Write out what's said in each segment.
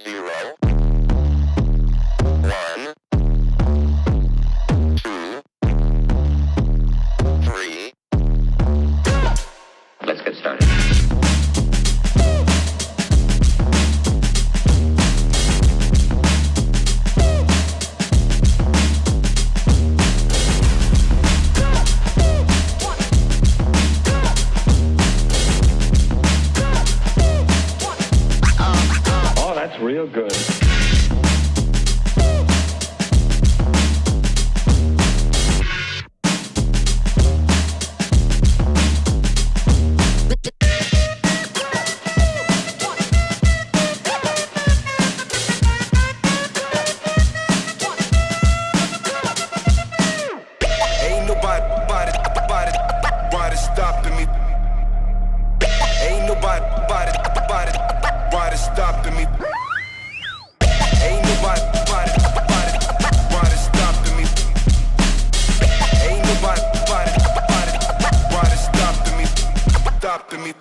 0, 1, 2, 3. Let's get started. Oh, that's real good. Ain't nobody stopping me. Ain't nobody stopping me. Ain't nobody stopping me. Ain't nobody stopping me.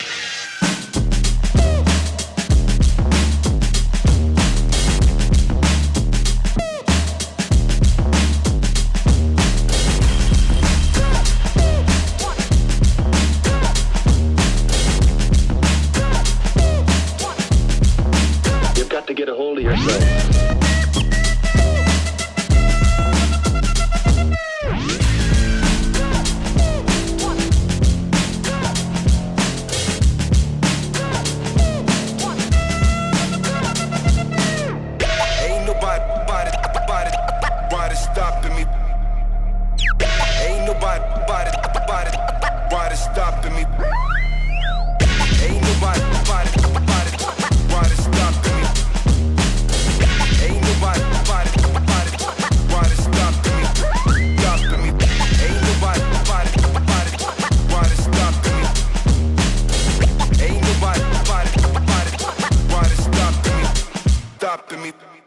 You've got to get a hold of yourself. Ain't nobody stopping me. Ain't nobody stopping me. Ain't nobody stopping me. Ain't nobody stopping me. Ain't nobody stopping me. Ain't nobody stopping me.